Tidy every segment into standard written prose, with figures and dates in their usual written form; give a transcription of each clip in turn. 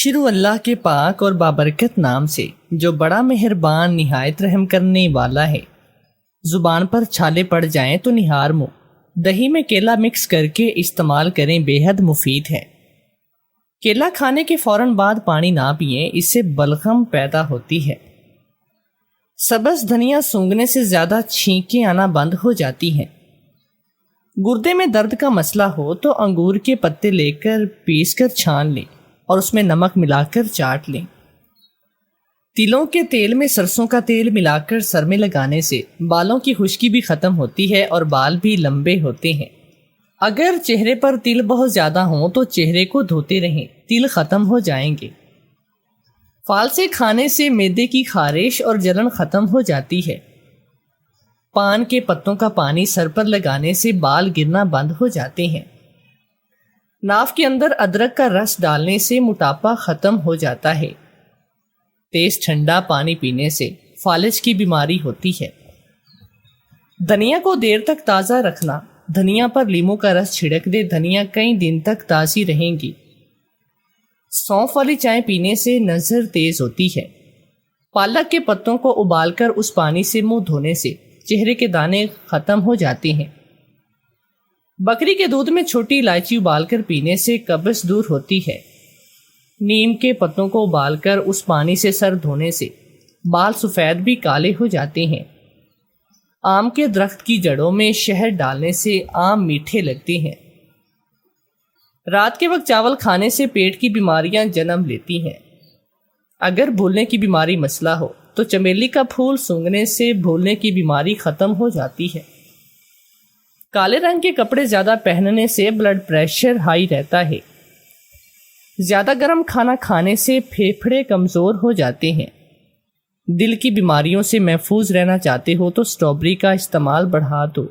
شروع اللہ کے پاک اور بابرکت نام سے جو بڑا مہربان نہایت رحم کرنے والا ہے۔ زبان پر چھالے پڑ جائیں تو نہار منہ، دہی میں کیلا مکس کر کے استعمال کریں، بے حد مفید ہے۔ کیلا کھانے کے فوراً بعد پانی نہ پئیں، اس سے بلغم پیدا ہوتی ہے۔ سبز دھنیا سونگھنے سے زیادہ چھینکیں آنا بند ہو جاتی ہیں۔ گردے میں درد کا مسئلہ ہو تو انگور کے پتے لے کر پیس کر چھان لیں اور اس میں نمک ملا کر چاٹ لیں۔ تلوں کے تیل میں سرسوں کا تیل ملا کر سر میں لگانے سے بالوں کی خشکی بھی ختم ہوتی ہے اور بال بھی لمبے ہوتے ہیں۔ اگر چہرے پر تل بہت زیادہ ہوں تو چہرے کو دھوتے رہیں، تل ختم ہو جائیں گے۔ فالسے کھانے سے معدے کی خارش اور جلن ختم ہو جاتی ہے۔ پان کے پتوں کا پانی سر پر لگانے سے بال گرنا بند ہو جاتے ہیں۔ ناف کے اندر ادرک کا رس ڈالنے سے موٹاپا ختم ہو جاتا ہے۔ تیز ٹھنڈا پانی پینے سے فالج کی بیماری ہوتی ہے۔ دھنیا کو دیر تک تازہ رکھنا، دھنیا پر لیموں کا رس چھڑک دے، دھنیا کئی دن تک تازی رہیں گی۔ سونف والی چائے پینے سے نظر تیز ہوتی ہے۔ پالک کے پتوں کو ابال کر اس پانی سے منہ دھونے سے چہرے کے دانے ختم ہو جاتے ہیں۔ بکری کے دودھ میں چھوٹی الائچی ابال کر پینے سے قبض دور ہوتی ہے۔ نیم کے پتوں کو ابال کر اس پانی سے سر دھونے سے بال سفید بھی کالے ہو جاتے ہیں۔ آم کے درخت کی جڑوں میں شہد ڈالنے سے آم میٹھے لگتے ہیں۔ رات کے وقت چاول کھانے سے پیٹ کی بیماریاں جنم لیتی ہیں۔ اگر بھولنے کی بیماری مسئلہ ہو تو چمیلی کا پھول سونگھنے سے بھولنے کی بیماری ختم ہو جاتی ہے۔ کالے رنگ کے کپڑے زیادہ پہننے سے بلڈ پریشر ہائی رہتا ہے۔ زیادہ گرم کھانا کھانے سے پھیپھڑے کمزور ہو جاتے ہیں۔ دل کی بیماریوں سے محفوظ رہنا چاہتے ہو تو اسٹرابری کا استعمال بڑھا دو۔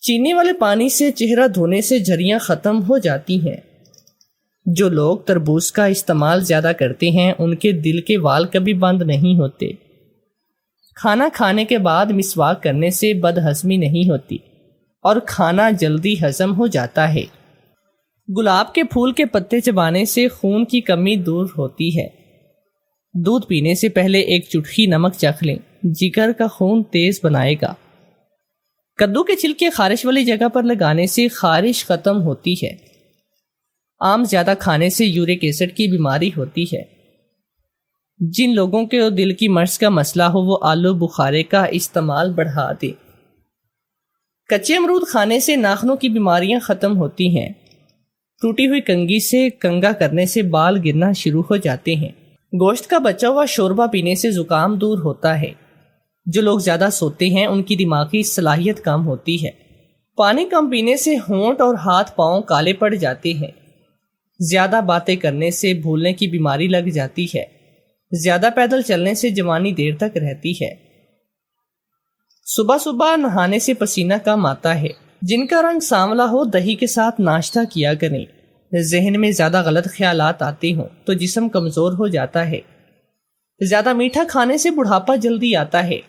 چینی والے پانی سے چہرہ دھونے سے جھریاں ختم ہو جاتی ہیں۔ جو لوگ تربوز کا استعمال زیادہ کرتے ہیں ان کے دل کے وال کبھی بند نہیں ہوتے۔ کھانا کھانے کے بعد مسواک کرنے سے بد ہضمی نہیں ہوتی اور کھانا جلدی ہضم ہو جاتا ہے۔ گلاب کے پھول کے پتے چبانے سے خون کی کمی دور ہوتی ہے۔ دودھ پینے سے پہلے ایک چٹکی نمک چکھ لیں، جگر کا خون تیز بنائے گا۔ کدو کے چھلکے خارش والی جگہ پر لگانے سے خارش ختم ہوتی ہے۔ آم زیادہ کھانے سے یورک ایسڈ کی بیماری ہوتی ہے۔ جن لوگوں کے دل کی مرض کا مسئلہ ہو وہ آلو بخارے کا استعمال بڑھا دے۔ کچے امرود کھانے سے ناخنوں کی بیماریاں ختم ہوتی ہیں۔ ٹوٹی ہوئی کنگھی سے کنگا کرنے سے بال گرنا شروع ہو جاتے ہیں۔ گوشت کا بچا ہوا شوربہ پینے سے زکام دور ہوتا ہے۔ جو لوگ زیادہ سوتے ہیں ان کی دماغی صلاحیت کم ہوتی ہے۔ پانی کم پینے سے ہونٹ اور ہاتھ پاؤں کالے پڑ جاتے ہیں۔ زیادہ باتیں کرنے سے بھولنے کی بیماری لگ جاتی ہے۔ زیادہ پیدل چلنے سے جوانی دیر تک رہتی ہے۔ صبح صبح نہانے سے پسینہ کم آتا ہے۔ جن کا رنگ سانولا ہو دہی کے ساتھ ناشتہ کیا کریں۔ ذہن میں زیادہ غلط خیالات آتے ہوں تو جسم کمزور ہو جاتا ہے۔ زیادہ میٹھا کھانے سے بڑھاپا جلدی آتا ہے۔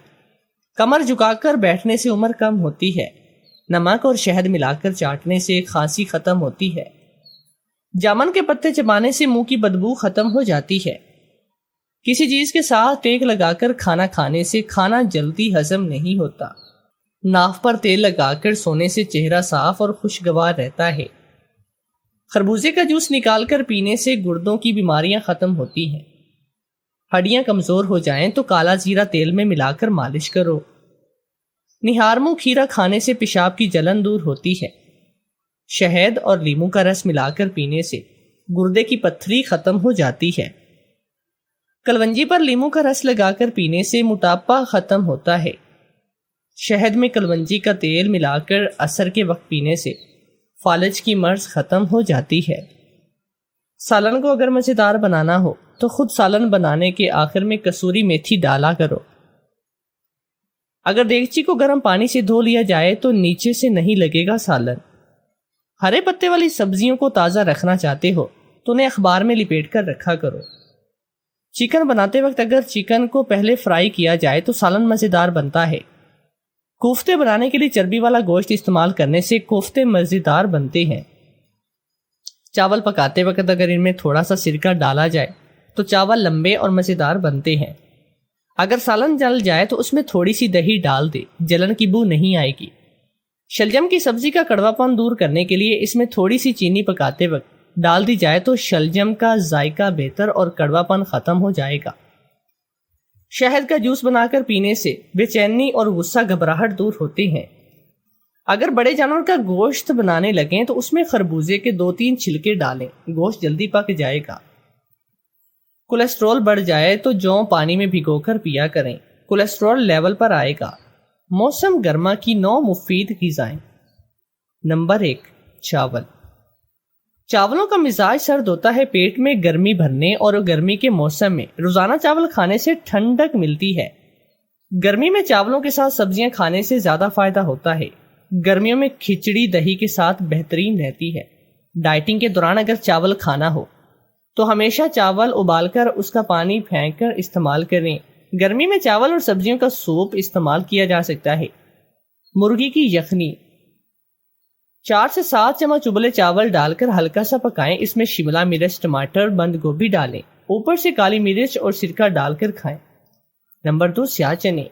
کمر جھکا کر بیٹھنے سے عمر کم ہوتی ہے۔ نمک اور شہد ملا کر چاٹنے سے کھانسی ختم ہوتی ہے۔ جامن کے پتے چبانے سے منہ کی بدبو ختم ہو جاتی ہے۔ کسی چیز کے ساتھ ٹیک لگا کر کھانا کھانے سے کھانا جلدی ہضم نہیں ہوتا۔ ناف پر تیل لگا کر سونے سے چہرہ صاف اور خوشگوار رہتا ہے۔ خربوزے کا جوس نکال کر پینے سے گردوں کی بیماریاں ختم ہوتی ہیں۔ ہڈیاں کمزور ہو جائیں تو کالا زیرہ تیل میں ملا کر مالش کرو۔ نہار منہ کھیرا کھانے سے پیشاب کی جلن دور ہوتی ہے۔ شہد اور لیموں کا رس ملا کر پینے سے گردے کی پتھری ختم ہو جاتی ہے۔ کلونجی پر لیموں کا رس لگا کر پینے سے موٹاپا ختم ہوتا ہے۔ شہد میں کلونجی کا تیل ملا کر عصر کے وقت پینے سے فالج کی مرض ختم ہو جاتی ہے۔ سالن کو اگر مزیدار بنانا ہو تو خود سالن بنانے کے آخر میں کسوری میتھی ڈالا کرو۔ اگر دیگچی کو گرم پانی سے دھو لیا جائے تو نیچے سے نہیں لگے گا سالن۔ ہرے پتے والی سبزیوں کو تازہ رکھنا چاہتے ہو تو انہیں اخبار میں لپیٹ کر رکھا کرو۔ چکن بناتے وقت اگر چکن کو پہلے فرائی کیا جائے تو سالن مزیدار بنتا ہے۔ کوفتے بنانے کے لیے چربی والا گوشت استعمال کرنے سے کوفتے مزیدار بنتے ہیں۔ چاول پکاتے وقت اگر ان میں تھوڑا سا سرکہ ڈالا جائے تو چاول لمبے اور مزیدار بنتے ہیں۔ اگر سالن جل جائے تو اس میں تھوڑی سی دہی ڈال دے، جلن کی بو نہیں آئے گی۔ شلجم کی سبزی کا کڑوا پن دور کرنے کے لیے اس میں تھوڑی سی چینی پکاتے وقت ڈال دی جائے تو شلجم کا ذائقہ بہتر اور کڑوا پن ختم ہو جائے گا۔ شہد کا جوس بنا کر پینے سے بے چینی اور غصہ گھبراہٹ دور ہوتے ہیں۔ اگر بڑے جانور کا گوشت بنانے لگیں تو اس میں خربوزے کے 2-3 چھلکے ڈالیں، گوشت جلدی پک جائے گا۔ کولیسٹرول بڑھ جائے تو جوں پانی میں بھگو کر پیا کریں، کولیسٹرول لیول پر آئے گا۔ موسم گرما کی 9 مفید غذائیں۔ نمبر 1، چاول۔ چاولوں کا مزاج سرد ہوتا ہے پیٹ میں گرمی بھرنے، اور گرمی کے موسم میں روزانہ چاول کھانے سے ٹھنڈک ملتی ہے۔ گرمی میں چاولوں کے ساتھ سبزیاں کھانے سے زیادہ فائدہ ہوتا ہے۔ گرمیوں میں کھچڑی دہی کے ساتھ بہترین رہتی ہے۔ ڈائٹنگ کے دوران اگر چاول کھانا ہو تو ہمیشہ چاول ابال کر اس کا پانی پھینک کر استعمال کریں۔ گرمی میں چاول اور سبزیوں کا سوپ استعمال کیا جا سکتا ہے۔ مرغی کی یخنی، 4 سے 7 چمچ ابلے چاول ڈال کر ہلکا سا پکائیں، اس میں شملہ مرچ، ٹماٹر، بند گوبھی ڈالیں، اوپر سے کالی مرچ اور سرکہ ڈال کر کھائیں۔ نمبر 2، سیاہ چنے۔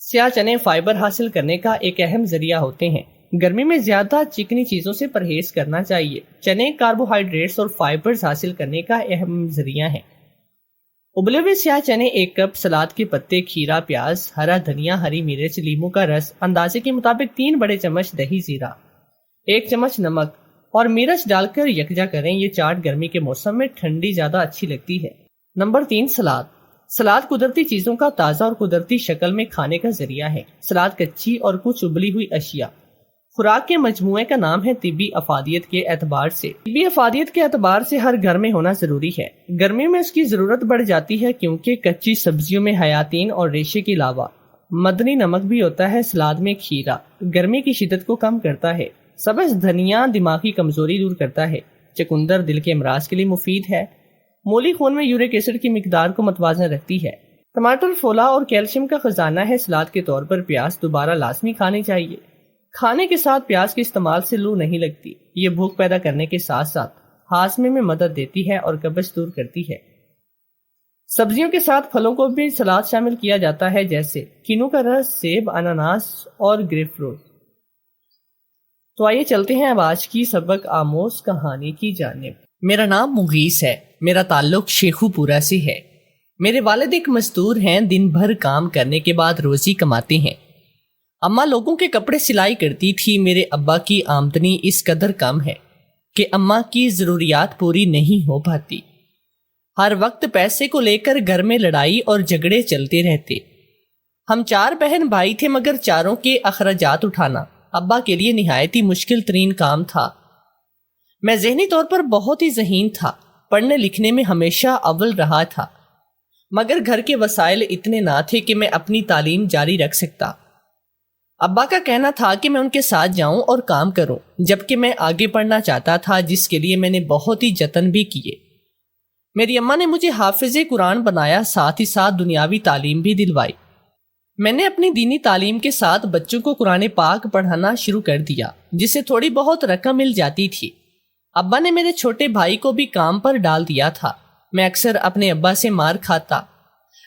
سیاہ چنے فائبر حاصل کرنے کا ایک اہم ذریعہ ہوتے ہیں۔ گرمی میں زیادہ چکنی چیزوں سے پرہیز کرنا چاہیے۔ چنے کاربوہائیڈریٹس اور فائبرز حاصل کرنے کا اہم ذریعہ ہیں۔ ابلے ہوئے سیاہ چنے 1 کپ، سلاد کے پتے، کھیرا، پیاز، ہرا دھنیا، ہری مرچ، لیموں کا رس، اندازے کے مطابق 3 بڑے چمچ دہی زیرہ، 1 چمچ نمک اور مرچ ڈال کر یکجا کریں۔ یہ چاٹ گرمی کے موسم میں ٹھنڈی زیادہ اچھی لگتی ہے۔ نمبر 3، سلاد۔ سلاد قدرتی چیزوں کا تازہ اور قدرتی شکل میں کھانے کا ذریعہ ہے۔ سلاد کچی اور کچھ ابلی ہوئی اشیاء خوراک کے مجموعے کا نام ہے۔ طبی افادیت کے اعتبار سے ہر گھر میں ہونا ضروری ہے۔ گرمیوں میں اس کی ضرورت بڑھ جاتی ہے کیونکہ کچی سبزیوں میں حیاتین اور ریشے کے علاوہ مدنی نمک بھی ہوتا ہے۔ سلاد میں کھیرا گرمی کی شدت کو کم کرتا ہے۔ سبز دھنیا دماغی کمزوری دور کرتا ہے۔ چقندر دل کے امراض کے لیے مفید ہے۔ مولی خون میں یورک ایسڈ کی مقدار کو متوازن رکھتی ہے۔ ٹماٹر فولا اور کیلشیم کا خزانہ ہے۔ سلاد کے طور پر پیاز دوبارہ لازمی کھانی چاہیے۔ کھانے کے ساتھ پیاز کے استعمال سے لو نہیں لگتی۔ یہ بھوک پیدا کرنے کے ساتھ ساتھ ہاضمے میں مدد دیتی ہے اور قبض دور کرتی ہے۔ سبزیوں کے ساتھ پھلوں کو بھی سلاد شامل کیا جاتا ہے، جیسے کینو کا رس، سیب، اناناس اور گریپ فروٹ۔ تو آئیے چلتے ہیں اب آج کی سبق آموز کہانی کی جانب۔ میرا نام مغیث ہے۔ میرا تعلق شیخو پورہ سے ہے۔ میرے والد ایک مزدور ہیں، دن بھر کام کرنے کے بعد روزی کماتے ہیں۔ اماں لوگوں کے کپڑے سلائی کرتی تھی۔ میرے ابا کی آمدنی اس قدر کم ہے کہ اماں کی ضروریات پوری نہیں ہو پاتی۔ ہر وقت پیسے کو لے کر گھر میں لڑائی اور جھگڑے چلتے رہتے۔ ہم 4 بہن بھائی تھے، مگر چاروں کے اخراجات اٹھانا ابا کے لیے نہایت ہی مشکل ترین کام تھا۔ میں ذہنی طور پر بہت ہی ذہین تھا، پڑھنے لکھنے میں ہمیشہ اول رہا تھا، مگر گھر کے وسائل اتنے نہ تھے کہ میں اپنی تعلیم جاری رکھ سکتا۔ ابا کا کہنا تھا کہ میں ان کے ساتھ جاؤں اور کام کروں، جبکہ میں آگے پڑھنا چاہتا تھا، جس کے لیے میں نے بہت ہی جتن بھی کیے۔ میری اماں نے مجھے حافظ قرآن بنایا، ساتھ ہی ساتھ دنیاوی تعلیم بھی دلوائی۔ میں نے اپنی دینی تعلیم کے ساتھ بچوں کو قرآن پاک پڑھانا شروع کر دیا، جس سے تھوڑی بہت رقم مل جاتی تھی۔ ابا نے میرے چھوٹے بھائی کو بھی کام پر ڈال دیا تھا۔ میں اکثر اپنے ابا سے مار کھاتا،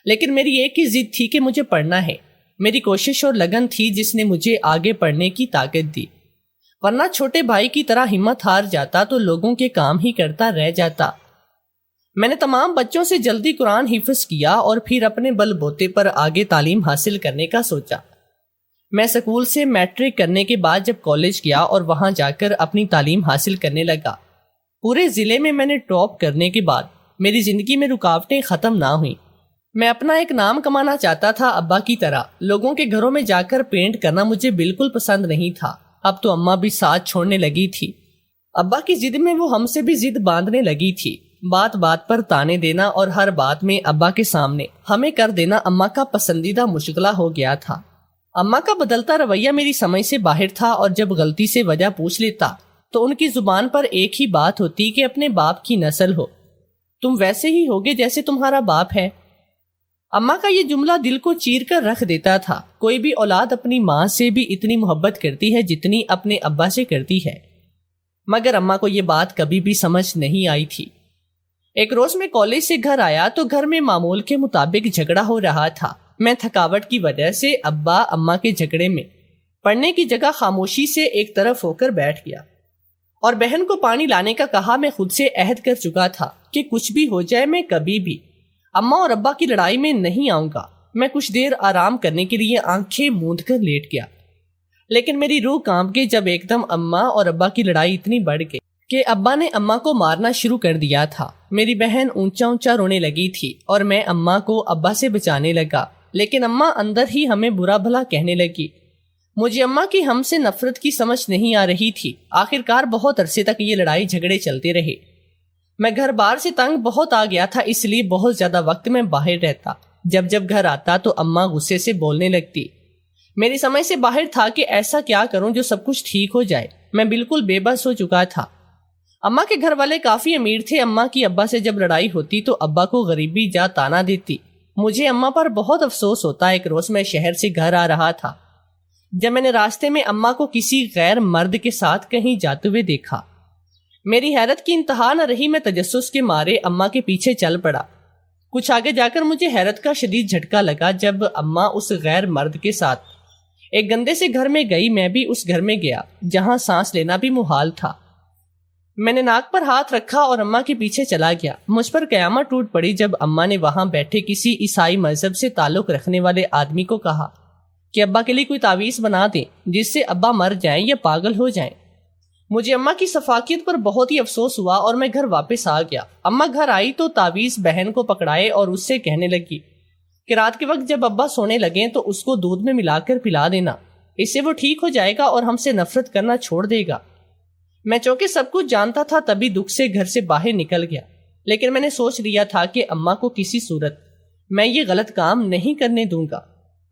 لیکن میری ایک ہی ضد تھی کہ مجھے پڑھنا ہے۔ میری کوشش اور لگن تھی جس نے مجھے آگے پڑھنے کی طاقت دی، ورنہ چھوٹے بھائی کی طرح ہمت ہار جاتا تو لوگوں کے کام ہی کرتا رہ جاتا۔ میں نے تمام بچوں سے جلدی قرآن حفظ کیا اور پھر اپنے بل بوتے پر آگے تعلیم حاصل کرنے کا سوچا۔ میں سکول سے میٹرک کرنے کے بعد جب کالج گیا اور وہاں جا کر اپنی تعلیم حاصل کرنے لگا، پورے ضلع میں نے ٹاپ کرنے کے بعد میری زندگی میں رکاوٹیں ختم نہ ہوئیں۔ میں اپنا ایک نام کمانا چاہتا تھا، ابا کی طرح۔ لوگوں کے گھروں میں جا کر پینٹ کرنا مجھے بالکل پسند نہیں تھا۔ اب تو اماں بھی ساتھ چھوڑنے لگی تھی۔ ابا کی ضد میں وہ ہم سے بھی ضد باندھنے لگی تھی۔ بات بات پر تانے دینا اور ہر بات میں ابا کے سامنے ہمیں کر دینا اماں کا پسندیدہ مشغلہ ہو گیا تھا۔ اماں کا بدلتا رویہ میری سمجھ سے باہر تھا، اور جب غلطی سے وجہ پوچھ لیتا تو ان کی زبان پر ایک ہی بات ہوتی کہ اپنے باپ کی نسل ہو، تم ویسے ہی ہوگے جیسے تمہارا باپ ہے۔ اماں کا یہ جملہ دل کو چیر کر رکھ دیتا تھا۔ کوئی بھی اولاد اپنی ماں سے بھی اتنی محبت کرتی ہے جتنی اپنے ابا سے کرتی ہے، مگر اماں کو یہ بات کبھی بھی سمجھ نہیں آئی تھی۔ ایک روز میں کالج سے گھر آیا تو گھر میں معمول کے مطابق جھگڑا ہو رہا تھا۔ میں تھکاوٹ کی وجہ سے ابا اماں کے جھگڑے میں پڑھنے کی جگہ خاموشی سے ایک طرف ہو کر بیٹھ گیا اور بہن کو پانی لانے کا کہا۔ میں خود سے عہد کر چکا تھا کہ کچھ بھی ہو جائے میں کبھی بھی اماں اور ابا کی لڑائی میں نہیں آؤں گا۔ میں کچھ دیر آرام کرنے کے لیے آنکھیں موند کر لیٹ گیا، لیکن میری روح کانپ گئی جب ایک دم اماں اور ابا کی لڑائی اتنی بڑھ گئی کہ ابا نے اماں کو مارنا شروع کر دیا تھا۔ میری بہن اونچا اونچا رونے لگی تھی اور میں اماں کو ابا سے بچانے لگا، لیکن اماں اندر ہی ہمیں برا بھلا کہنے لگی۔ مجھے اماں کی ہم سے نفرت کی سمجھ نہیں آ رہی تھی۔ آخرکار بہت عرصے تک یہ لڑائی جھگڑے چلتے رہے۔ میں گھر بار سے تنگ بہت آ گیا تھا، اس لیے بہت زیادہ وقت میں باہر رہتا۔ جب گھر آتا تو اماں غصے سے بولنے لگتی۔ میری سمجھ سے باہر تھا کہ ایسا کیا کروں جو سب کچھ ٹھیک ہو جائے۔ میں بالکل بے بس ہو چکا تھا۔ اماں کے گھر والے کافی امیر تھے۔ اماں کی ابا سے جب لڑائی ہوتی تو ابا کو غریبی جا تانا دیتی۔ مجھے اماں پر بہت افسوس ہوتا۔ ایک روز میں شہر سے گھر آ رہا تھا جب میں نے راستے میں اماں کو کسی غیر مرد کے ساتھ کہیں جاتے ہوئے دیکھا۔ میری حیرت کی انتہا نہ رہی۔ میں تجسس کے مارے اماں کے پیچھے چل پڑا۔ کچھ آگے جا کر مجھے حیرت کا شدید جھٹکا لگا جب اماں اس غیر مرد کے ساتھ ایک گندے سے گھر میں گئی۔ میں بھی اس گھر میں گیا جہاں سانس لینا بھی محال تھا۔ میں نے ناک پر ہاتھ رکھا اور اماں کے پیچھے چلا گیا۔ مجھ پر قیامت ٹوٹ پڑی جب اماں نے وہاں بیٹھے کسی عیسائی مذہب سے تعلق رکھنے والے آدمی کو کہا کہ ابا کے لیے کوئی تعویذ بنا دیں جس سے ابا مر جائیں یا پاگل ہو جائیں۔ مجھے اماں کی سفاکیت پر بہت ہی افسوس ہوا اور میں گھر واپس آ گیا۔ اماں گھر آئی تو تعویذ بہن کو پکڑائے اور اس سے کہنے لگی کہ رات کے وقت جب ابا سونے لگیں تو اس کو دودھ میں ملا کر پلا دینا، اس سے وہ ٹھیک ہو جائے گا اور ہم سے نفرت کرنا چھوڑ دے گا۔ میں چونکہ سب کچھ جانتا تھا تبھی دکھ سے گھر سے باہر نکل گیا، لیکن میں نے سوچ لیا تھا کہ اماں کو کسی صورت میں یہ غلط کام نہیں کرنے دوں گا۔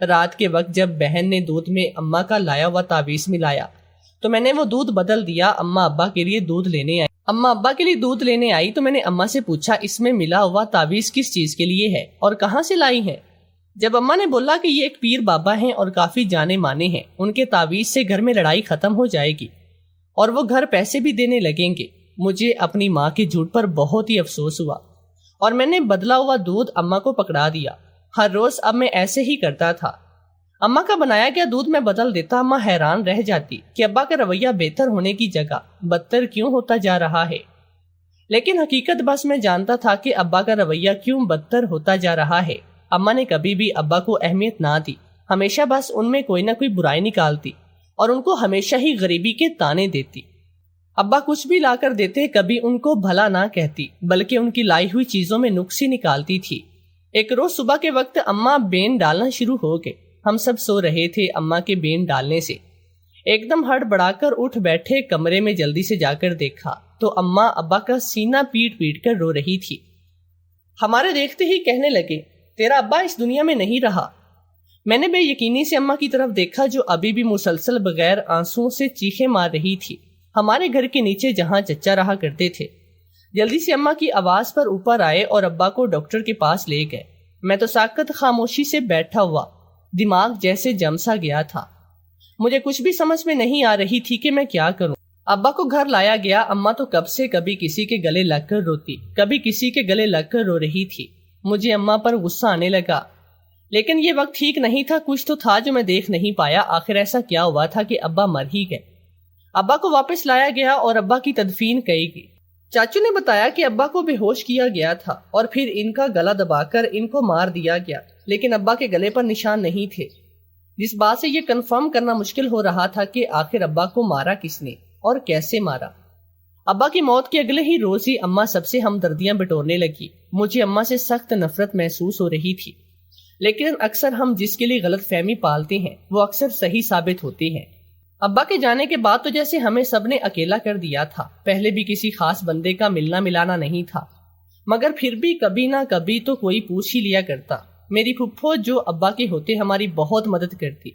رات کے وقت جب بہن نے دودھ میں اماں کا لایا ہوا تعویذ ملایا تو میں نے وہ دودھ بدل دیا۔ اماں ابا کے لیے دودھ لینے آئی تو میں نے اماں سے پوچھا اس میں ملا ہوا تعویذ کس چیز کے لیے ہے اور کہاں سے لائی ہے؟ جب اماں نے بولا کہ یہ ایک پیر بابا ہیں اور کافی جانے مانے ہیں، ان کے تعویذ سے گھر میں لڑائی ختم ہو جائے گی اور وہ گھر پیسے بھی دینے لگیں گے۔ مجھے اپنی ماں کے جھوٹ پر بہت ہی افسوس ہوا اور میں نے بدلا ہوا دودھ اماں کو پکڑا دیا۔ ہر روز اب میں ایسے ہی کرتا تھا۔ اماں کا بنایا گیا دودھ میں بدل دیتا۔ اماں حیران رہ جاتی کہ ابا کا رویہ بہتر ہونے کی جگہ بدتر کیوں ہوتا جا رہا ہے، لیکن حقیقت بس میں جانتا تھا کہ ابا کا رویہ کیوں بدتر ہوتا جا رہا ہے۔ اماں نے کبھی بھی ابا کو اہمیت نہ دی، ہمیشہ بس ان میں کوئی نہ کوئی برائی نکالتی اور ان کو ہمیشہ ہی غریبی کے تانے دیتی۔ ابا کچھ بھی لا کر دیتے، کبھی ان کو بھلا نہ کہتی بلکہ ان کی لائی ہوئی چیزوں میں نقص ہی نکالتی تھی۔ ایک روز صبح کے وقت اماں بین ڈالنا شروع ہو گئے۔ ہم سب سو رہے تھے۔ اماں کے بین ڈالنے سے ایک دم ہڑ بڑا کر اٹھ بیٹھے۔ کمرے میں جلدی سے جا کر دیکھا تو اماں ابا کا سینہ پیٹ پیٹ کر رو رہی تھی۔ ہمارے دیکھتے ہی کہنے لگے تیرا ابا اس دنیا میں نہیں رہا۔ میں نے بے یقینی سے اماں کی طرف دیکھا جو ابھی بھی مسلسل بغیر آنسوؤں سے چیخیں مار رہی تھی۔ ہمارے گھر کے نیچے جہاں چچا رہا کرتے تھے جلدی سے اماں کی آواز پر اوپر آئے اور ابا کو ڈاکٹر کے پاس لے گئے۔ میں تو ساکت خاموشی سے بیٹھا ہوا، دماغ جیسے جم سا گیا تھا۔ مجھے کچھ بھی سمجھ میں نہیں آ رہی تھی کہ میں کیا کروں۔ ابا کو گھر لایا گیا۔ اماں تو کب سے کبھی کسی کے گلے لگ کر روتی، کبھی کسی کے گلے لگ کر رو رہی تھی۔ مجھے اماں پر غصہ آنے لگا، لیکن یہ وقت ٹھیک نہیں تھا۔ کچھ تو تھا جو میں دیکھ نہیں پایا۔ آخر ایسا کیا ہوا تھا کہ ابا مر ہی گئے۔ ابا کو واپس لایا گیا اور ابا کی تدفین کی گئی۔ چاچو نے بتایا کہ ابا کو بے ہوش کیا گیا تھا اور پھر ان کا گلا دبا کر ان کو مار دیا گیا، لیکن ابا کے گلے پر نشان نہیں تھے، جس بات سے یہ کنفرم کرنا مشکل ہو رہا تھا کہ آخر ابا کو مارا کس نے اور کیسے مارا۔ ابا کی موت کے اگلے ہی روز ہی اماں سب سے ہمدردیاں بٹورنے لگی۔ مجھے اماں سے سخت نفرت محسوس ہو رہی تھی، لیکن اکثر ہم جس کے لیے غلط فہمی پالتے ہیں وہ اکثر صحیح ثابت ہوتی ہے۔ ابا کے جانے کے بعد تو جیسے ہمیں سب نے اکیلا کر دیا تھا۔ پہلے بھی کسی خاص بندے کا ملنا ملانا نہیں تھا، مگر پھر بھی کبھی نہ کبھی تو کوئی پوچھ ہی لیا کرتا۔ میری پھپھو جو ابا کے ہوتے ہماری بہت مدد کرتی،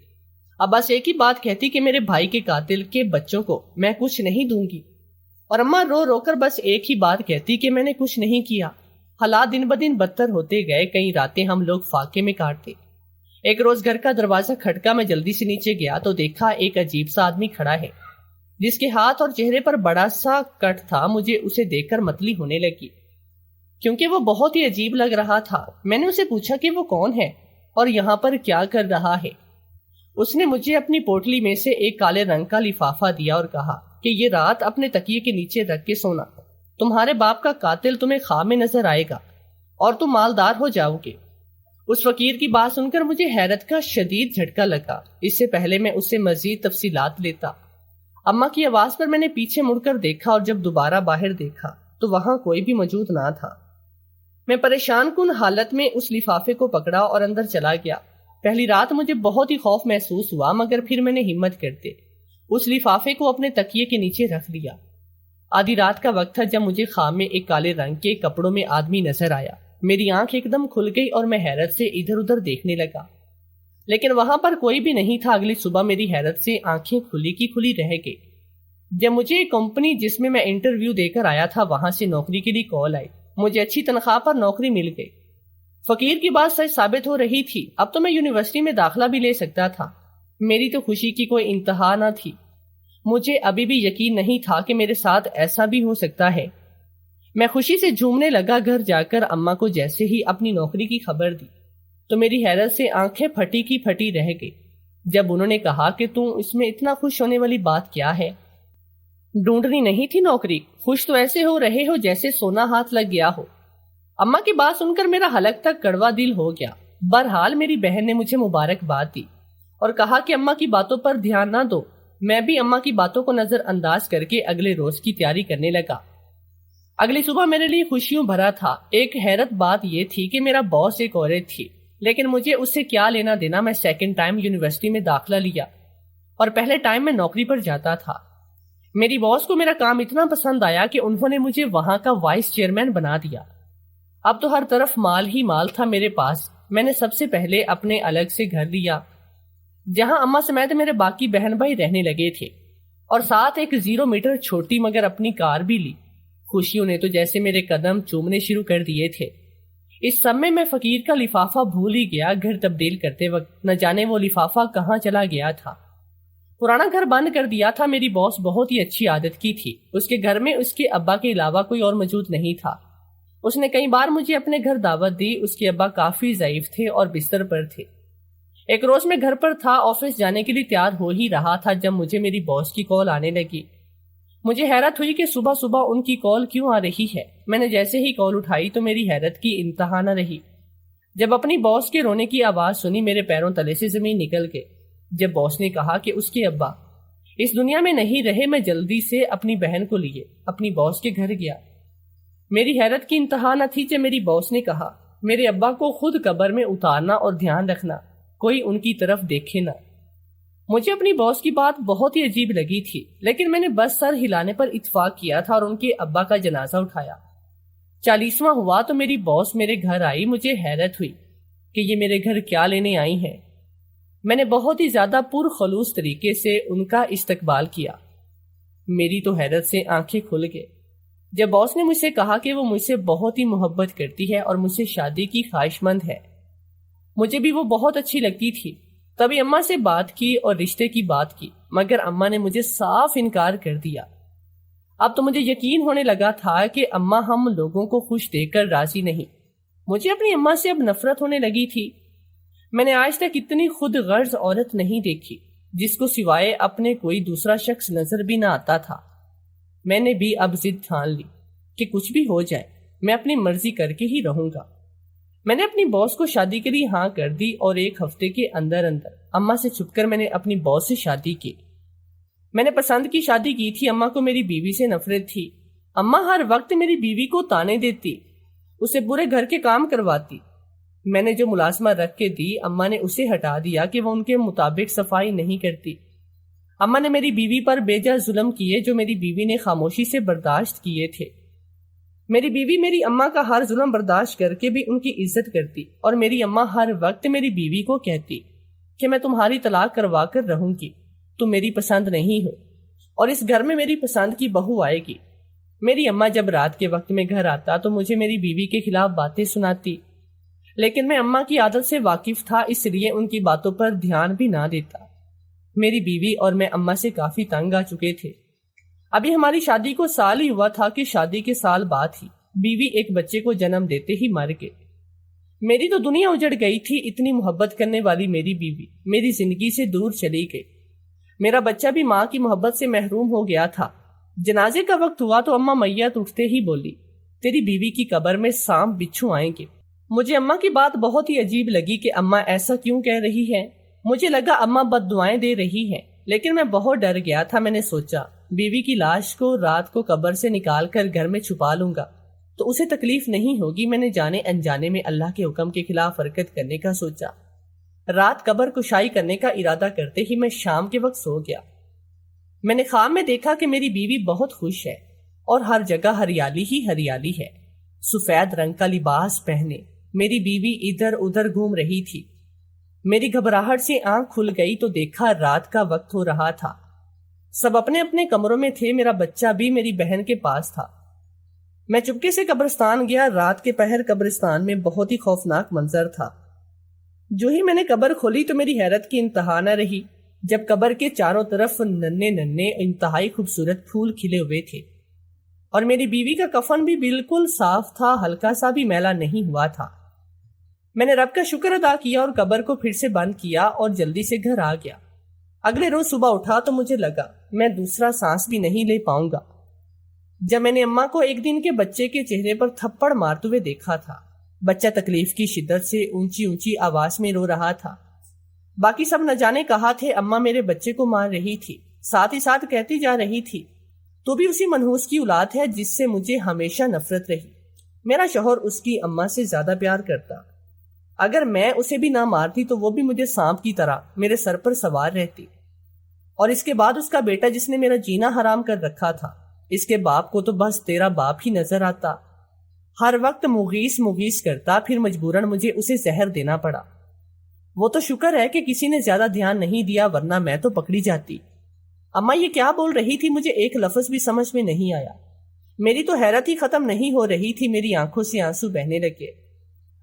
ابا سے ایک ہی بات کہتی کہ میرے بھائی کے قاتل کے بچوں کو میں کچھ نہیں دوں گی، اور اماں رو رو کر بس ایک ہی بات کہتی کہ میں نے کچھ نہیں کیا۔ حالات دن بدن بدتر ہوتے گئے۔ کئی راتیں ہم لوگ فاقے میں کاٹتے۔ ایک روز گھر کا دروازہ کھٹکا۔ میں جلدی سے نیچے گیا تو دیکھا ایک عجیب سا آدمی کھڑا ہے جس کے ہاتھ اور چہرے پر بڑا سا کٹ تھا، مجھے اسے دیکھ کر متلی ہونے لگی کیونکہ وہ بہت ہی عجیب لگ رہا تھا۔ میں نے اسے پوچھا کہ وہ کون ہے اور یہاں پر کیا کر رہا ہے۔ اس نے مجھے اپنی پوٹلی میں سے ایک کالے رنگ کا لفافہ دیا اور کہا کہ یہ رات اپنے تکیے کے نیچے رکھ کے سونا، تمہارے باپ کا قاتل تمہیں خواب میں نظر آئے گا اور تم مالدار ہو جاؤ گے۔ اس فقیر کی بات سن کر مجھے حیرت کا شدید جھٹکا لگا۔ اس سے پہلے میں اس سے مزید تفصیلات لیتا۔ اماں کی آواز پر میں نے پیچھے مڑ کر دیکھا اور جب دوبارہ باہر دیکھا تو وہاں کوئی بھی موجود نہ تھا۔ میں پریشان کن حالت میں اس لفافے کو پکڑا اور اندر چلا گیا۔ پہلی رات مجھے بہت ہی خوف محسوس ہوا، مگر پھر میں نے ہمت کرتے اس لفافے کو اپنے تکیے کے نیچے رکھ دیا۔ آدھی رات کا وقت تھا جب مجھے خواب میں ایک کالے رنگ کے کپڑوں میں آدمی نظر آیا۔ میری آنکھ ایک دم کھل گئی اور میں حیرت سے ادھر ادھر دیکھنے لگا، لیکن وہاں پر کوئی بھی نہیں تھا۔ اگلی صبح میری حیرت سے آنکھیں کھلی کی کھلی رہ گئی جب مجھے ایک کمپنی جس میں میں انٹرویو دے کر آیا تھا وہاں سے نوکری کے لیے کال آئی۔ مجھے اچھی تنخواہ پر نوکری مل گئی۔ فقیر کی بات سچ ثابت ہو رہی تھی، اب تو میں یونیورسٹی میں داخلہ بھی لے سکتا تھا۔ میری تو خوشی کی کوئی انتہا نہ تھی۔ مجھے ابھی بھی یقین نہیں تھا کہ میرے ساتھ ایسا بھی ہو سکتا ہے۔ میں خوشی سے جھومنے لگا۔ گھر جا کر اماں کو جیسے ہی اپنی نوکری کی خبر دی تو میری حیرت سے آنکھیں پھٹی کی پھٹی رہ گئی جب انہوں نے کہا کہ تم اس میں اتنا خوش ہونے والی بات کیا ہے؟ ڈھونڈنی نہیں تھی نوکری؟ خوش تو ایسے ہو رہے ہو جیسے سونا ہاتھ لگ گیا ہو۔ اماں کی بات سن کر میرا حلق تک کڑوا دل ہو گیا۔ بہرحال میری بہن نے مجھے مبارکباد دی اور کہا کہ اماں کی باتوں پر دھیان نہ دو۔ میں بھی اماں کی باتوں کو نظر انداز کر کے اگلے روز کی تیاری کرنے لگا۔ اگلی صبح میرے لیے خوشیوں بھرا تھا۔ ایک حیرت بات یہ تھی کہ میرا باس ایک عورت تھی، لیکن مجھے اس سے کیا لینا دینا۔ میں سیکنڈ ٹائم یونیورسٹی میں داخلہ لیا اور پہلے ٹائم میں نوکری پر جاتا تھا۔ میری باس کو میرا کام اتنا پسند آیا کہ انہوں نے مجھے وہاں کا وائس چیئرمین بنا دیا۔ اب تو ہر طرف مال ہی مال تھا میرے پاس۔ میں نے سب سے پہلے اپنے الگ سے گھر لیا جہاں اماں سمیت میرے باقی بہن بھائی رہنے لگے تھے، اور ساتھ ایک 0 میٹر چھوٹی مگر اپنی کار بھی لی۔ خوشیوں نے تو جیسے میرے قدم چومنے شروع کر دیے تھے۔ اس سب میں فقیر کا لفافہ بھول ہی گیا۔ گھر تبدیل کرتے وقت نہ جانے وہ لفافہ کہاں چلا گیا تھا۔ پرانا گھر بند کر دیا تھا۔ میری باس بہت ہی اچھی عادت کی تھی۔ اس کے گھر میں اس کے ابا کے علاوہ کوئی اور موجود نہیں تھا۔ اس نے کئی بار مجھے اپنے گھر دعوت دی۔ اس کے ابا کافی ضعیف تھے اور بستر پر تھے۔ ایک روز میں گھر پر تھا، آفس جانے کے لیے تیار ہو ہی رہا تھا جب مجھے میری باس کی کال آنے لگی۔ مجھے حیرت ہوئی کہ صبح صبح ان کی کال کیوں آ رہی ہے۔ میں نے جیسے ہی کال اٹھائی تو میری حیرت کی انتہا نہ رہی جب اپنی باس کے رونے کی آواز سنی۔ میرے پیروں تلے سے زمین نکل گئی جب باس نے کہا کہ اس کے ابا اس دنیا میں نہیں رہے۔ میں جلدی سے اپنی بہن کو لیے اپنی باس کے گھر گیا۔ میری حیرت کی انتہا نہ تھی جب میری باس نے کہا میرے ابا کو خود قبر میں اتارنا اور دھیان رکھنا کوئی ان کی طرف دیکھے نہ۔ مجھے اپنی باس کی بات بہت ہی عجیب لگی تھی، لیکن میں نے بس سر ہلانے پر اتفاق کیا تھا اور ان کے ابا کا جنازہ اٹھایا۔ 40واں ہوا تو میری باس میرے گھر آئی۔ مجھے حیرت ہوئی کہ یہ میرے گھر کیا لینے آئی ہیں۔ میں نے بہت ہی زیادہ پرخلوص طریقے سے ان کا استقبال کیا۔ میری تو حیرت سے آنکھیں کھل گئے جب باس نے مجھ سے کہا کہ وہ مجھ سے بہت ہی محبت کرتی ہے اور مجھ سے شادی کی خواہش مند ہے۔ مجھے بھی وہ بہت اچھی لگتی تھی۔ تبھی اماں سے بات کی اور رشتے کی بات کی، مگر اماں نے مجھے صاف انکار کر دیا۔ اب تو مجھے یقین ہونے لگا تھا کہ اماں ہم لوگوں کو خوش دیکھ کر راضی نہیں۔ مجھے اپنی اماں سے اب نفرت ہونے لگی تھی۔ میں نے آج تک اتنی خود غرض عورت نہیں دیکھی جس کو سوائے اپنے کوئی دوسرا شخص نظر بھی نہ آتا تھا۔ میں نے بھی اب ضد ٹھان لی کہ کچھ بھی ہو جائے میں اپنی مرضی کر کے ہی رہوں گا۔ میں نے اپنی باس کو شادی کے لیے ہاں کر دی اور 1 ہفتے کے اندر اماں سے چھپ کر میں نے اپنی باس سے شادی کی۔ میں نے پسند کی شادی کی تھی۔ اماں کو میری بیوی سے نفرت تھی۔ اماں ہر وقت میری بیوی کو تانے دیتی، اسے برے گھر کے کام کرواتی۔ میں نے جو ملازمہ رکھ کے دی اماں نے اسے ہٹا دیا کہ وہ ان کے مطابق صفائی نہیں کرتی۔ اماں نے میری بیوی پر بے جا ظلم کیے جو میری بیوی نے خاموشی سے برداشت کیے تھے۔ میری بیوی میری اماں کا ہر ظلم برداشت کر کے بھی ان کی عزت کرتی، اور میری اماں ہر وقت میری بیوی کو کہتی کہ میں تمہاری طلاق کروا کر رہوں گی، تم میری پسند نہیں ہو اور اس گھر میں میری پسند کی بہو آئے گی۔ میری اماں جب رات کے وقت میں گھر آتا تو مجھے میری بیوی کے خلاف باتیں سناتی، لیکن میں اماں کی عادت سے واقف تھا، اس لیے ان کی باتوں پر دھیان بھی نہ دیتا۔ میری بیوی اور میں اماں سے کافی تنگ آ چکے تھے۔ ابھی ہماری شادی کو سال ہی ہوا تھا کہ شادی کے سال بعد ہی بیوی ایک بچے کو جنم دیتے ہی مر گئے۔ میری تو دنیا اجڑ گئی تھی، اتنی محبت کرنے والی میری بیوی میری زندگی سے دور چلی گئی۔ میرا بچہ بھی ماں کی محبت سے محروم ہو گیا تھا۔ جنازے کا وقت ہوا تو اماں میت اٹھتے ہی بولی، تیری بیوی کی قبر میں سانپ بچھو آئیں گے۔ مجھے اماں کی بات بہت ہی عجیب لگی کہ اماں ایسا کیوں کہہ رہی ہے۔ مجھے لگا اماں بد دعائیں دے رہی ہیں، لیکن میں بہت ڈر گیا تھا۔ میں نے سوچا بیوی کی لاش کو رات کو قبر سے نکال کر گھر میں چھپا لوں گا تو اسے تکلیف نہیں ہوگی۔ میں نے جانے انجانے میں اللہ کے حکم کے خلاف حرکت کرنے کا سوچا۔ رات قبر کشائی کرنے کا ارادہ کرتے ہی میں شام کے وقت سو گیا۔ میں نے خواب میں دیکھا کہ میری بیوی بہت خوش ہے اور ہر جگہ ہریالی ہی ہریالی ہے۔ سفید رنگ کا لباس پہنے میری بیوی ادھر ادھر گھوم رہی تھی۔ میری گھبراہٹ سے آنکھ کھل گئی تو دیکھا رات کا وقت ہو رہا تھا۔ سب اپنے اپنے کمروں میں تھے، میرا بچہ بھی میری بہن کے پاس تھا۔ میں چپکے سے قبرستان گیا۔ رات کے پہر قبرستان میں بہت ہی خوفناک منظر تھا۔ جو ہی میں نے قبر کھولی تو میری حیرت کی انتہا نہ رہی جب قبر کے چاروں طرف ننھے ننھے انتہائی خوبصورت پھول کھلے ہوئے تھے، اور میری بیوی کا کفن بھی بالکل صاف تھا، ہلکا سا بھی میلا نہیں ہوا تھا۔ میں نے رب کا شکر ادا کیا اور قبر کو پھر سے بند کیا اور جلدی سے گھر آ گیا۔ اگلے روز صبح اٹھا تو مجھے لگا میں دوسرا سانس بھی نہیں لے پاؤں گا۔ جب میں نے اماں کو ایک دن کے بچے کے چہرے پر تھپڑ مارتے ہوئے دیکھا تھا، بچہ تکلیف کی شدت سے اونچی اونچی آواز میں رو رہا تھا۔ باقی سب نہ جانے کہا تھے اماں میرے بچے کو مار رہی تھی، ساتھ ہی ساتھ کہتی جا رہی تھی تو بھی اسی منحوس کی اولاد ہے جس سے مجھے ہمیشہ نفرت رہی۔ میرا شوہر اس کی اماں سے زیادہ پیار کرتا، اگر میں اسے بھی نہ مارتی تو وہ بھی مجھے سانپ کی طرح میرے سر پر سوار رہتی۔ اور اس کے بعد اس کا بیٹا جس نے میرا جینا حرام کر رکھا تھا، اس کے باپ کو تو بس تیرا باپ ہی نظر آتا، ہر وقت مغیث مغیث کرتا، پھر مجبوراً مجھے اسے زہر دینا پڑا۔ وہ تو شکر ہے کہ کسی نے زیادہ دھیان نہیں دیا، ورنہ میں تو پکڑی جاتی۔ اماں یہ کیا بول رہی تھی مجھے ایک لفظ بھی سمجھ میں نہیں آیا۔ میری تو حیرت ہی ختم نہیں ہو رہی تھی، میری آنکھوں سے آنسو بہنے لگے۔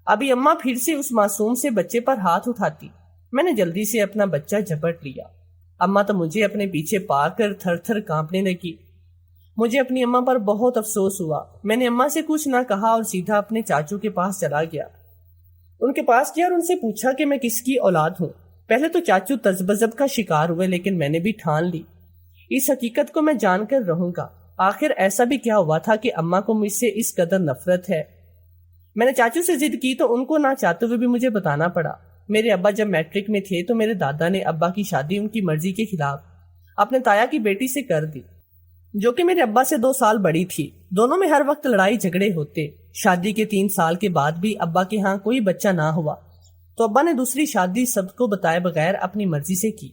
ابھی اماں پھر سے اس معصوم سے بچے پر ہاتھ اٹھاتی، میں نے جلدی سے اپنا بچہ جھپٹ لیا۔ اماں تو مجھے اپنے پیچھے پا کر تھر تھر کانپنے لگی۔ مجھے اپنی اماں پر بہت افسوس ہوا۔ میں نے اماں سے کچھ نہ کہا اور سیدھا اپنے چاچو کے پاس چلا گیا۔ ان کے پاس گیا اور ان سے پوچھا کہ میں کس کی اولاد ہوں۔ پہلے تو چاچو تذبذب کا شکار ہوئے، لیکن میں نے بھی ٹھان لی اس حقیقت کو میں جان کر رہوں گا۔ آخر ایسا بھی کیا ہوا تھا کہ اماں کو مجھ سے اس قدر نفرت ہے؟ میں نے چاچو سے ضد کی تو ان کو نہ چاہتے ہوئے بھی مجھے بتانا پڑا۔ میرے ابا جب میٹرک میں تھے تو میرے دادا نے ابا کی شادی ان کی مرضی کے خلاف اپنے تایا کی بیٹی سے کر دی، جو کہ میرے ابا سے 2 سال بڑی تھی۔ دونوں میں ہر وقت لڑائی جھگڑے ہوتے۔ شادی کے 3 سال کے بعد بھی ابا کے ہاں کوئی بچہ نہ ہوا تو ابا نے دوسری شادی سب کو بتائے بغیر اپنی مرضی سے کی۔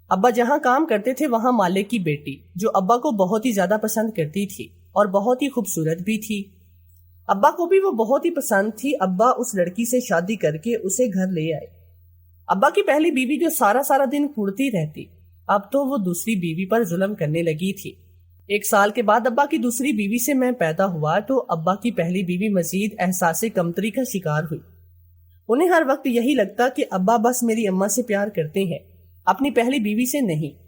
ابا جہاں کام کرتے تھے وہاں مالک کی بیٹی، جو ابا کو بہت ہی زیادہ پسند کرتی تھی اور بہت ہی خوبصورت بھی تھی، ابا کو بھی وہ بہت ہی پسند تھی۔ ابا اس لڑکی سے شادی کر کے اسے گھر لے آئے۔ ابا کی پہلی بیوی جو سارا دن کوڑتی رہتی، اب تو وہ دوسری بیوی پر ظلم کرنے لگی تھی۔ 1 سال کے بعد ابا کی دوسری بیوی سے میں پیدا ہوا تو ابا کی پہلی بیوی مزید احساس کمتری کا شکار ہوئی۔ انہیں ہر وقت یہی لگتا کہ ابا بس میری اماں سے پیار کرتے ہیں، اپنی پہلی بیوی سے نہیں۔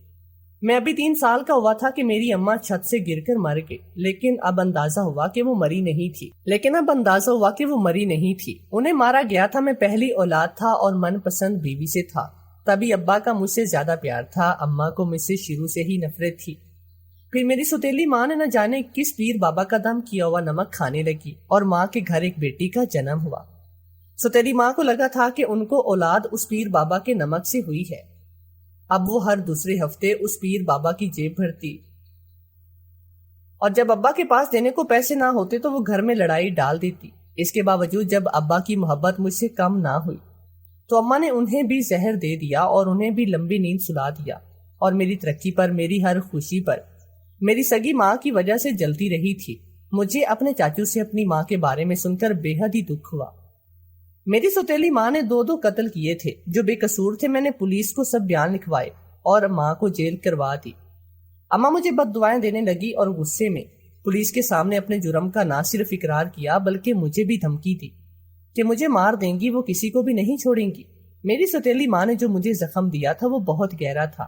میں ابھی 3 سال کا ہوا تھا کہ میری اماں چھت سے گر کر مر گئی، لیکن اب اندازہ ہوا کہ وہ مری نہیں تھی۔ انہیں مارا گیا تھا، میں پہلی اولاد تھا اور من پسند بیوی سے تھا، تبھی ابا کا مجھ سے زیادہ پیار تھا۔ اماں کو مجھ سے شروع سے ہی نفرت تھی۔ پھر میری سوتیلی ماں نے نہ جانے کس پیر بابا کا دم کیا ہوا نمک کھانے لگی اور ماں کے گھر ایک بیٹی کا جنم ہوا۔ سوتیلی ماں کو لگا تھا کہ ان کو اولاد اس پیر بابا کے نمک سے ہوئی ہے۔ اب وہ ہر دوسرے ہفتے اس پیر بابا کی جیب بھرتی، اور جب ابا کے پاس دینے کو پیسے نہ ہوتے تو وہ گھر میں لڑائی ڈال دیتی۔ اس کے باوجود جب ابا کی محبت مجھ سے کم نہ ہوئی تو اماں نے انہیں بھی زہر دے دیا اور انہیں بھی لمبی نیند سلا دیا، اور میری ترقی پر، میری ہر خوشی پر میری سگی ماں کی وجہ سے جلتی رہی تھی۔ مجھے اپنے چاچو سے اپنی ماں کے بارے میں سن کر بے حد ہی دکھ ہوا۔ میری سوتیلی ماں نے 2 قتل کیے تھے جو بے قصور تھے۔ میں نے پولیس کو سب بیان لکھوائے اور ماں کو جیل کروا دی۔ اماں مجھے بد دعائیں دینے لگی اور غصے میں پولیس کے سامنے اپنے جرم کا نہ صرف اقرار کیا بلکہ مجھے بھی دھمکی دی کہ مجھے مار دیں گی، وہ کسی کو بھی نہیں چھوڑیں گی۔ میری سوتیلی ماں نے جو مجھے زخم دیا تھا وہ بہت گہرا تھا۔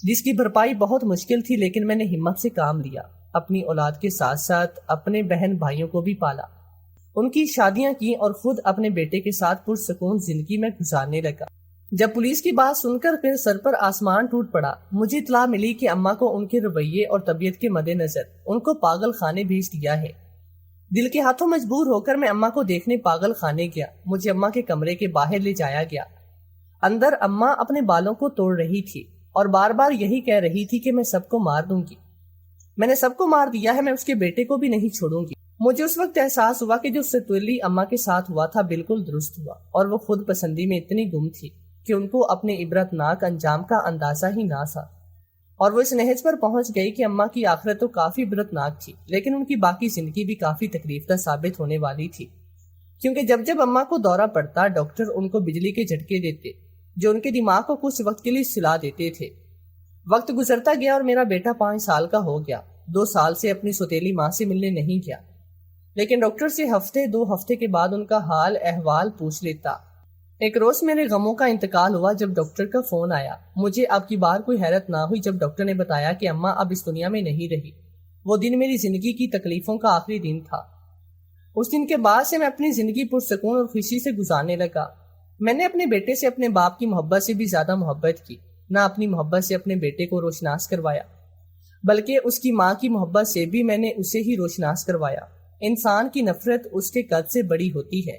جس کی بھرپائی بہت مشکل تھی، لیکن میں نے ہمت سے کام لیا۔ اپنی اولاد کے ساتھ ساتھ اپنے بہن بھائیوں کو بھی پالا، ان کی شادیاں کی اور خود اپنے بیٹے کے ساتھ پرسکون زندگی میں گزارنے لگا۔ جب پولیس کی بات سن کر پھر سر پر آسمان ٹوٹ پڑا۔ مجھے اطلاع ملی کہ اماں کو ان کے رویے اور طبیعت کے مد نظر ان کو پاگل خانے بھیج دیا ہے۔ دل کے ہاتھوں مجبور ہو کر میں اماں کو دیکھنے پاگل خانے گیا۔ مجھے اماں کے کمرے کے باہر لے جایا گیا۔ اندر اماں اپنے بالوں کو توڑ رہی تھی اور بار بار یہی کہہ رہی تھی کہ میں سب کو مار دوں گی، میں نے سب کو مار دیا ہے، میں اس کے بیٹے کو بھی نہیں چھوڑوں گی۔ مجھے اس وقت احساس ہوا کہ جو ستولی اماں کے ساتھ ہوا تھا بالکل درست ہوا، اور وہ خود پسندی میں اتنی گم تھی کہ ان کو اپنے عبرتناک انجام کا اندازہ ہی نہ تھا، اور وہ اس نہج پر پہنچ گئی کہ اماں کی آخرت تو کافی عبرتناک تھی، لیکن ان کی باقی زندگی بھی کافی تکلیف دہ ثابت ہونے والی تھی، کیونکہ جب جب اماں کو دورہ پڑتا ڈاکٹر ان کو بجلی کے جھٹکے دیتے جو ان کے دماغ کو کچھ وقت کے لیے سلا دیتے تھے۔ وقت گزرتا گیا اور میرا بیٹا 5 سال کا ہو گیا۔ 2 سال سے اپنی سوتیلی ماں سے ملنے نہیں گیا، لیکن ڈاکٹر سے ہفتے 2 ہفتے کے بعد ان کا حال احوال پوچھ لیتا۔ ایک روز میرے غموں کا انتقال ہوا جب ڈاکٹر کا فون آیا۔ مجھے اب کی بار کوئی حیرت نہ ہوئی جب ڈاکٹر نے بتایا کہ اماں اب اس دنیا میں نہیں رہی۔ وہ دن میری زندگی کی تکلیفوں کا آخری دن تھا۔ اس دن کے بعد سے میں اپنی زندگی پرسکون اور خوشی سے گزارنے لگا۔ میں نے اپنے بیٹے سے اپنے باپ کی محبت سے بھی زیادہ محبت کی، نہ اپنی محبت سے اپنے بیٹے کو روشناس کروایا، بلکہ اس کی ماں کی محبت سے بھی میں نے اسے ہی روشناس کروایا۔ انسان کی نفرت اس کے قد سے بڑی ہوتی ہے۔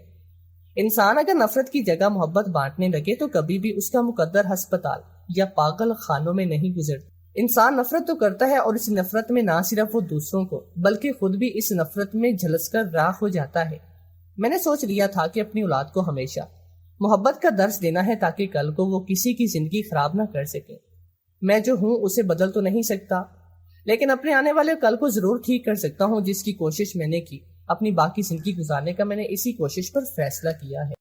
انسان اگر نفرت کی جگہ محبت بانٹنے لگے تو کبھی بھی اس کا مقدر ہسپتال یا پاگل خانوں میں نہیں گزرتا۔ انسان نفرت تو کرتا ہے، اور اس نفرت میں نہ صرف وہ دوسروں کو بلکہ خود بھی اس نفرت میں جھلس کر راکھ ہو جاتا ہے۔ میں نے سوچ لیا تھا کہ اپنی اولاد کو ہمیشہ محبت کا درس دینا ہے تاکہ کل کو وہ کسی کی زندگی خراب نہ کر سکے۔ میں جو ہوں اسے بدل تو نہیں سکتا، لیکن اپنے آنے والے کل کو ضرور ٹھیک کر سکتا ہوں، جس کی کوشش میں نے کی۔ اپنی باقی زندگی گزارنے کا میں نے اسی کوشش پر فیصلہ کیا ہے۔